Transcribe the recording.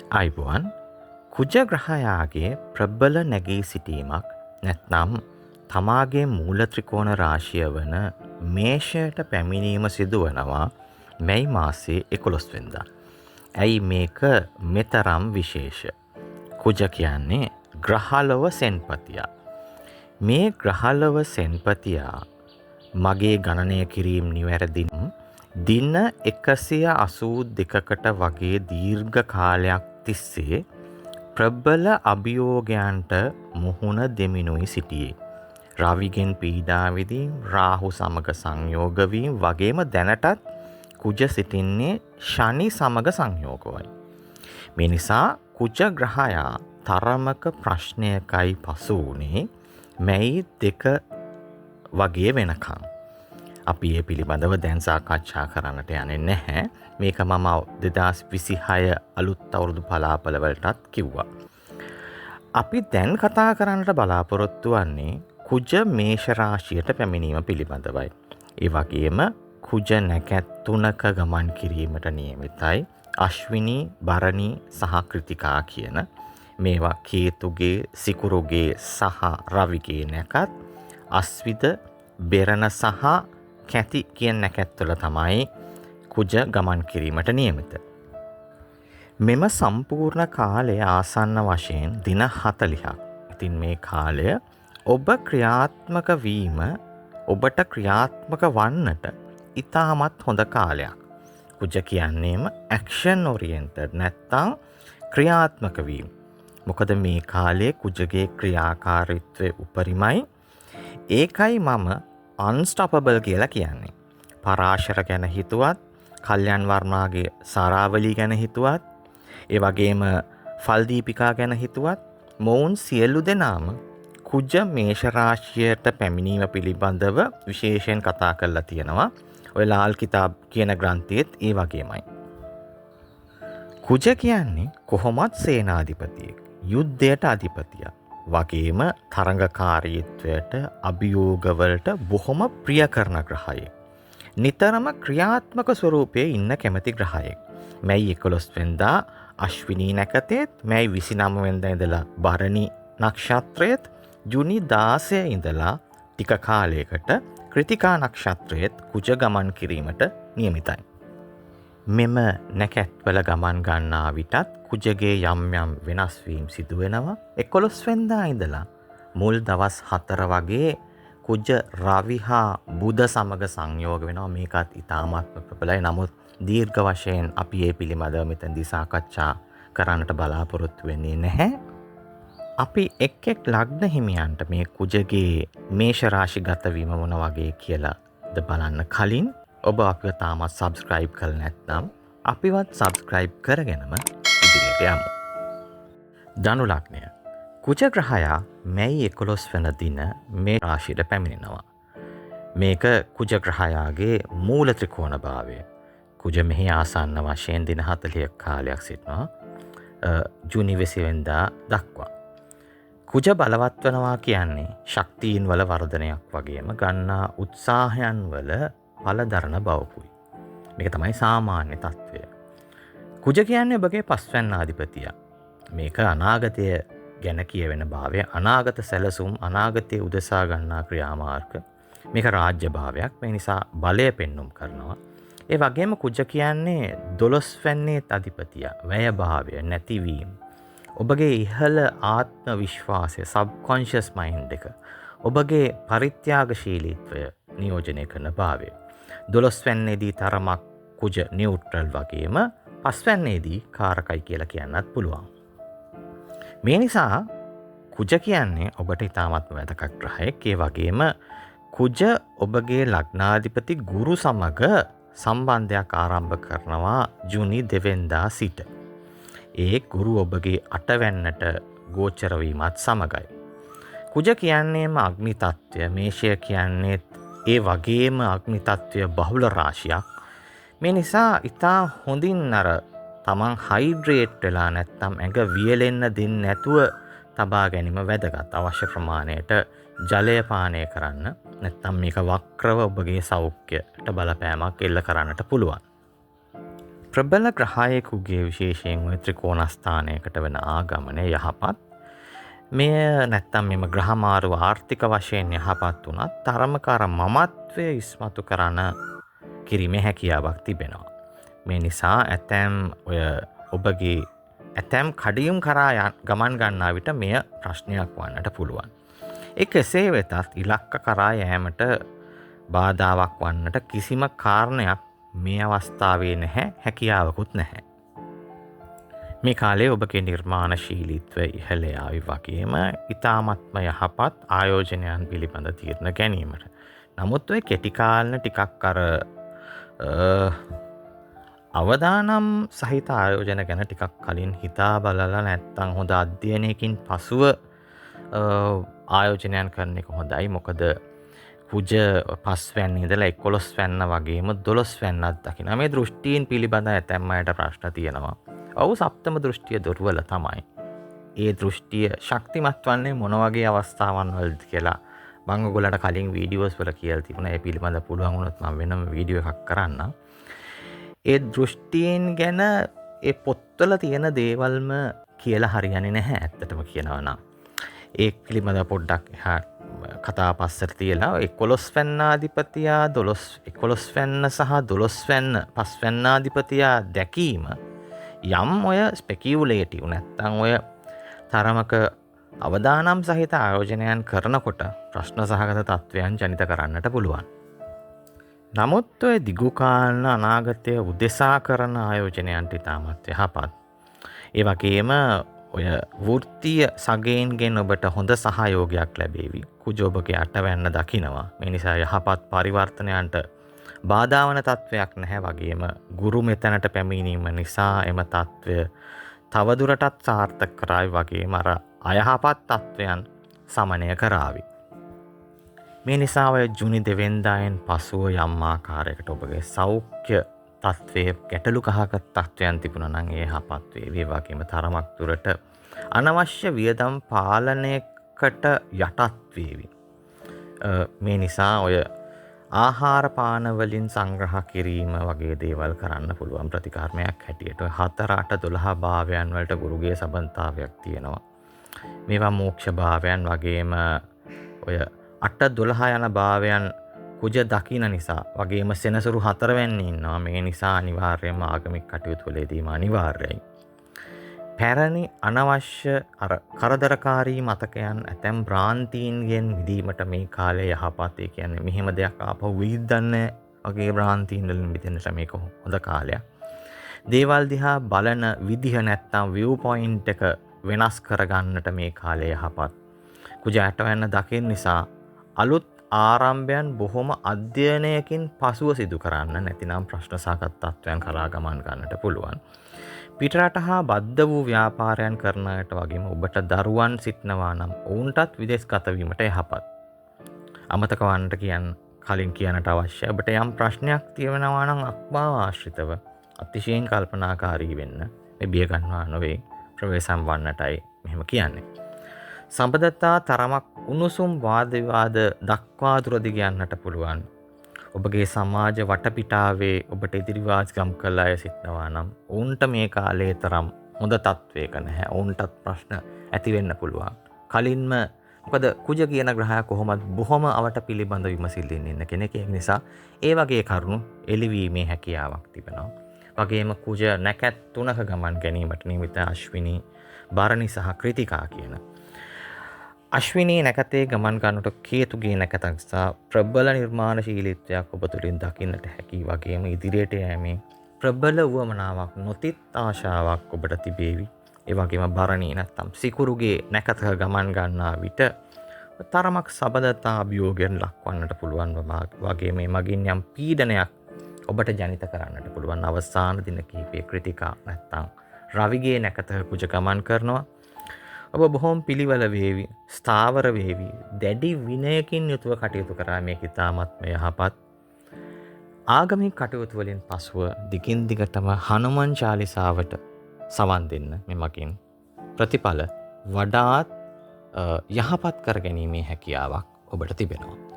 අයිබුවන් කුජ ග්‍රහයාගේ ප්‍රබ්බල නැගී සිටීමක් නැත්නම් තමාගේ මූල ත්‍රිකෝණ රාශිය වන මේෂයට පැමිණීම සිදුවනවා මැයි මාසයේ 11 වෙනිදා. ඇයි මේක මෙතරම් විශේෂ? කුජ කියන්නේ ග්‍රහලොව සෙන්පතියා. මේ ග්‍රහලොව සෙන්පතියා මගේ ගණනය කිරීම නිවැරදි දින 182කට වගේ දීර්ඝ කාලයක් තිස්සේ ප්‍රබල අභියෝගයන්ට මුහුණ දෙමිනුයි සිටියේ. රවිගෙන් පීඩා විඳීම්, රාහු සමග සංයෝග වීම වගේම දැනටත් කුජ සිටින්නේ ශනි සමග සංයෝගවයි. මේ නිසා කුජ ග්‍රහයා තරමක ප්‍රශ්නයකයි පසු වුණේ මැයි 2 වගේ වෙනකම්. අපි ඒ පිළිබඳව දැන් සාකච්ඡා කරන්නට යන්නේ නැහැ. මේක මම 2026 අලුත් අවුරුදු පලාපලවලටත් කිව්වා. අපි දැන් කතා කරන්නට බලාපොරොත්තු වන්නේ කුජ මේෂ රාශියට පැමිණීම පිළිබඳවයි. ඒ වගේම කුජ නැකැත් 3ක ගමන් කිරීමට නියමිතයි. අශ්විනී, භරණී සහ කෘතිකා කියන මේවා කේතුගේ, සිකුරුගේ සහ රවිගේ නැකත්, අස්විද, බෙරණ සහ කැති කියන නැකැත්වල තමයි කුජ ගමන් කිරීමට නියමිත. මෙම සම්පූර්ණ කාලය ආසන්න වශයෙන් දින 40ක්. ඉතින් මේ කාලය ඔබ ක්‍රියාත්මක වීම, ඔබට ක්‍රියාත්මක වන්නට ඉතාමත් හොඳ කාලයක්. කුජ කියන්නේම ඇක්ෂන් ඔරියන්ටඩ් නැත්තම් ක්‍රියාත්මක වීම. මොකද මේ කාලයේ කුජගේ ක්‍රියාකාරීත්වය උපරිමයි. ඒකයි මම අන්ස්ටොපබල් කියලා කියන්නේ. පරාශර ගැන හිතුවත්, කල්යන් වර්මාගේ සාරාවලී ගැන හිතුවත්, ඒ වගේම ෆල්දීපිකා ගැන හිතුවත්, මොවුන් සියලු දෙනාම කුජ මේෂ රාශියට පැමිණීම පිළිබඳව විශේෂයෙන් කතා කරලා තියෙනවා. ඔය ලාල් කිතාබ් කියන ග්‍රන්ථයේත් ඒ වගේමයි. කුජ කියන්නේ කොහොමත් සේනාධිපතියෙක්, යුද්ධයට අධිපතියක්. වගේම තරඟකාරීත්වයට, අභියෝගවලට බොහොම ප්‍රිය කරන ග්‍රහයෙක්. නිතරම ක්‍රියාත්මක ස්වරූපයේ ඉන්න කැමති ග්‍රහයෙක්. මැයි 11 වෙනිදා අශ්විනී නැකතේත්, මැයි 29 වෙනිදා ඉඳලා භරණි නක්ෂත්‍රයේත්, ජුනි 16 ඉඳලා ටික කාලයකට කෘතිකා නක්ෂත්‍රයේත් කුජ ගමන් කිරීමට නියමිතයි. මෙම නැකැත්වල ගමන් ගන්නා විටත් කුජගේ යම් යම් වෙනස් වීම් සිදු වෙනවා. 11 වෙනිදා ඉඳලා මුල් දවස් 4 වගේ කුජ රවි හා බුධ සමග සංයෝග වෙනවා. මේකත් ඉතාමත් ප්‍රබලයි. නමුත් දීර්ඝ වශයෙන් අපි මේ පිළිබඳව මෙතනදී සාකච්ඡා කරන්නට බලාපොරොත්තු වෙන්නේ නැහැ. අපි එක් එක් ලග්න හිමියන්ට මේ කුජගේ මේෂ රාශිගත වීම මොන වගේ කියලාද බලන්න කලින් ඔබ අපිව තාමත් සබ්ස්ක්‍රයිබ් කරලා නැත්නම් අපිවත් සබ්ස්ක්‍රයිබ් කරගෙනම ඉදිරියට යමු. ධනු ලග්නය. කුජ ග්‍රහයා මැයි 11 වෙනි දින මේ රාශියට පැමිණෙනවා. මේක කුජ ග්‍රහයාගේ මූල ත්‍රිකෝණ භාවය. කුජ මෙහි ආසන්න වශයෙන් දින 40ක් කාලයක් සිටිනවා. ජූනි 20 වෙනිදා දක්වා. කුජ බලවත් වෙනවා කියන්නේ ශක්තියින් වල වර්ධනයක් වගේම ගන්නා උත්සාහයන් වල පලදරන බවකුයි. මේක තමයි සාමාන්‍ය තත්ත්වය. කුජ කියන්නේ ඔබගේ පස්වැන්න අධිපතියා. මේක අනාගතය ගැන කියවෙන භාවය, අනාගත සැලසුම්, අනාගතයේ උදෙසා ගන්නා ක්‍රියාමාර්ග. මේක රාජ්‍ය භාවයක්. මේ නිසා බලය පෙන්눔 කරනවා. ඒ වගේම කුජ කියන්නේ 12 වැන්නේ අධිපතියා. වැය භාවය, නැතිවීම. ඔබගේ ඉහළ ආත්ම විශ්වාසය, සබ්කොන්ෂස් මයින්ඩ් එක, ඔබගේ පරිත්‍යාගශීලීත්වය නියෝජනය කරන භාවය. 12 වැන්නේදී තරමක් කුජ නියුට්‍රල් වගේම 5 වැන්නේදී කාරකයි කියලා කියන්නත් පුළුවන්. මේ නිසා කුජ කියන්නේ ඔබට ඉතාමත්ම වැදගත් ග්‍රහයෙක්. ඒ වගේම කුජ ඔබගේ ලග්නාධිපති ගුරු සමග සම්බන්ධයක් ආරම්භ කරනවා ජූනි 2 වෙනිදා සිට. ඒ ගුරු ඔබගේ 8 වැන්නට ගෝචර වීමත් සමගයි. කුජ කියන්නේම අග්නි තත්ත්වය. මේෂය කියන්නේ ඒ වගේම අග්නි තත්ත්වය බහුල රාශියක්. මේ නිසා ඉතා හොඳින් තමන් හයිඩ්‍රේට් වෙලා නැත්නම් ඇඟ වියලෙන්න දෙන්නේ නැතුව තබා ගැනීම වැදගත්. අවශ්‍ය ප්‍රමාණයට ජලය පානය කරන්න. නැත්නම් මේක වක්‍රව ඔබගේ සෞඛ්‍යයට බලපෑමක් එල්ල කරන්නට පුළුවන්. ප්‍රබල ග්‍රහයෙකුගේ විශේෂයෙන් ඔය ත්‍රිකෝණස්ථානයකට වෙන ආගමනය යහපත්. මෙය නැත්තම් මෙම ග්‍රහමාරුව ආර්ථික වශයෙන් යහපත් වුණත් තරමකාර මමත්වය ඉස්මතු කරන කිරීමේ හැකියාවක් තිබෙනවා. මේ නිසා ඇතැම් ඔය ඔබගේ ඇතැම් කඩියුම් කරා ගමන් ගන්නා විට මෙය ප්‍රශ්නයක් වන්නට පුළුවන්. එසේ වෙතත් ඉලක්ක කරා යෑමට බාධාවක් වන්නට කිසිම කාරණයක් මේ අවස්ථාවේ නැහැ, හැකියාවකුත් නැහැ. මේ කාලේ ඔබගේ නිර්මාණශීලීත්වය ඉහළ යාවි වගේම ඉතාමත්ම යහපත් ආයෝජනයන් පිළිබඳ තීරණ ගැනීමට. නමුත් ඔය කෙටි කාලන ටිකක් අර අවදානම් සහිත ආයෝජන ගැන ටිකක් කලින් හිතා බලලා නැත්තම් හොඳ අධ්‍යයනයකින් පසුව ආයෝජනයන් කරන එක හොඳයි. මොකද කුජ 5 වැන්න ඉඳලා 11 වැන්න වගේම 12 වැන්නක් දකින්න. මේ දෘෂ්ටීන් පිළිබඳ ඇතැම් අයට ප්‍රශ්න තියෙනවා. ඔව් සප්තම දෘෂ්ටිය දුර්වල තමයි. ඒ දෘෂ්ටිය ශක්තිමත් වන්නේ මොන වගේ අවස්ථාවන් වලද කියලා මම ඔයගොල්ලන්ට කලින් වීඩියෝස් වල කියලා තිබුණා. ඒ පිළිබඳ පුළුවන් වුණොත් මම වෙනම වීඩියෝ එකක් කරන්නම්. ඒ දෘෂ්ටීන් ගැන ඒ පොත්වල තියෙන දේවල්ම කියලා හරියන්නේ නැහැ ඇත්තටම කියනවා නම්. ඒ පිළිබඳ පොඩ්ඩක් කතා පස්සට තියලා 11 වැන්නාධිපතියා 11 වැන්න සහ 12 වැන්න 5 වැන්නාධිපතියා දැකීම යම් ඔය ස්පෙකියුලේටිව් නැත්තම් ඔය තරමක අවදානම් සහිත ආයෝජනයන් කරනකොට ප්‍රශ්න සහගත තත්වයන් ජනිත කරන්නට පුළුවන්. නමුත් ඔය දිගුකාලන අනාගතය උදෙසා කරන ආයෝජනයන්ට ඉතාමත් යහපත්. ඒ වගේම ඔය වෘත්තීය සගයන්ගෙන් ඔබට හොඳ සහයෝගයක් ලැබේවි. කුජ ඔබගේ අටවැන්න දකිනවා. මේ නිසා යහපත් පරිවර්තනයන්ට බාධා වන තත්වයක් නැහැ. වගේම ගුරු මෙතනට පැමිණීම නිසා එම තත්වය තවදුරටත් සාර්ථක කරાવી. වගේම අර අයහපත් තත්වයන් සමනය කරાવી. මේ නිසා ඔය ජුනි 2 වෙනිදායෙන් පසුව යම් ආකාරයකට ඔබගේ සෞඛ්‍ය තත්වයේ ගැටලු කහක තත්වයන් තිබුණා නම් ඒ යහපත් වේවි. ඒ වගේම තරමක් දුරට අනවශ්‍ය වියදම් පාලනයකට යටත් වේවි. මේ නිසා ඔය ආහාර පාන වලින් සංග්‍රහ කිරීම වගේ දේවල් කරන්න පුළුවන් ප්‍රතිකර්මයක් හැටියට 4 8 12 භාවයන් වලට ගුරුගේ සම්බන්ධතාවයක් තියෙනවා. මේවා මෝක්ෂ භාවයන් වගේම ඔය 8 12 යන භාවයන් කුජ දකින නිසා වගේම සෙනසුරු 4 වෙන්නේ ඉන්නවා. මේ නිසා අනිවාර්යයෙන්ම ආගමික කටයුතු වලදීම අනිවාර්යයි. පැරණි අනවශ්‍ය අර කරදරකාරී මතකයන් ඇතැම් භ්‍රාන්තීන්ගෙන් මිදීමට මේ කාලය යහපත්. ඒ කියන්නේ මෙහෙම දෙයක් ආපහු වෙයිදන්නේ වගේ භ්‍රාන්තීන් වලින් මිදෙන්නට මේක හොඳ කාලයක්. දේවල් දිහා බලන විදිහ නැත්තම් view point එක වෙනස් කරගන්නට මේ කාලය යහපත්. කුජාට වෙන්න දකින්න නිසා අලුත් ආරම්භයන් බොහොම අධ්‍යයනයකින් පසුව සිදු කරන්න. නැතිනම් ප්‍රශ්න සහගත තත්වයන් කරා ගමන් ගන්නට පුළුවන්. පිටරට හා බද්ධ වූ ව්‍යාපාරයන් කරන අයට වගේම ඔබට දරුවන් සිටිනවා නම් ඔවුන්ටත් විදේශගත වීමට යහපත්. අමතක වන්නට කලින් කියන්නට අවශ්‍ය. ඔබට යම් ප්‍රශ්නයක් තියෙනවා නම් අක්මාව ආශ්‍රිතව අතිශයින් කල්පනාකාරී වෙන්න. මේ බිය ගන්නවා නොවේ. ප්‍රවේශම් වන්නටයි මෙහෙම කියන්නේ. සම්බන්ධතා තරමක් උණුසුම් වාද විවාද දක්වා දුරදි යන්නට පුළුවන්. ඔබගේ සමාජ වටපිටාවේ ඔබට ඉදිරිවාස්ගම් කළ අය සිටිනවා නම් ඔවුන්ට මේ කාලයේ තරම් හොඳ තත්වයක නැහැ. ඔවුන්ටත් ප්‍රශ්න ඇති වෙන්න පුළුවන්. කලින්ම මොකද කුජ කියන ග්‍රහය කොහොමද බොහොම අවට පිළිබඳ විමසිල්ලෙන් ඉන්න කෙනෙක්. ඒ නිසා ඒ වගේ කරුණු එළිවීමේ හැකියාවක් තිබෙනවා. වගේම කුජ නැකත් 3ක ගමන් ගැනීමට නියමිත අශ්විනී, භරණි සහ කෘතිකා කියන අශ්විනී නැකතේ ගමන් ගන්නට කේතුගේ නැකත නිසා ප්‍රබල නිර්මාණශීලීත්වයක් ඔබ තුළින් දකින්නට හැකි. වගේම ඉදිරියට යෑමේ ප්‍රබල වුවමනාවක් නොතිත් ආශාවක් ඔබට තිබේවි. ඒ වගේම භරණී නැත්තම් සිකුරුගේ නැකතක ගමන් ගන්නා විට තරමක් සබඳතා අභියෝගයෙන් ලක්වන්නට පුළුවන්. වගේ මේ මගින් යම් පීඩනයක් ඔබට ජනිත කරන්නට පුළුවන්. අවසාන දින කිහිපයේ කෘතිකා නැත්තම් රවිගේ නැකතක කුජ ගමන් කරනවා. ඔබ බොහොම පිළිවෙල වේවි, ස්ථාවර වේවි, දැඩි විනයකින් යුතුව කටයුතු කරා මේක ඉතාමත්ම යහපත්. ආගමික කටයුතු වලින් පසුව දිගින් දිගටම හනුමන් චාලිසාවට සවන් දෙන්න. මෙමකින් ප්‍රතිඵල වඩාත් යහපත් කර ගැනීමේ හැකියාවක් ඔබට තිබෙනවා.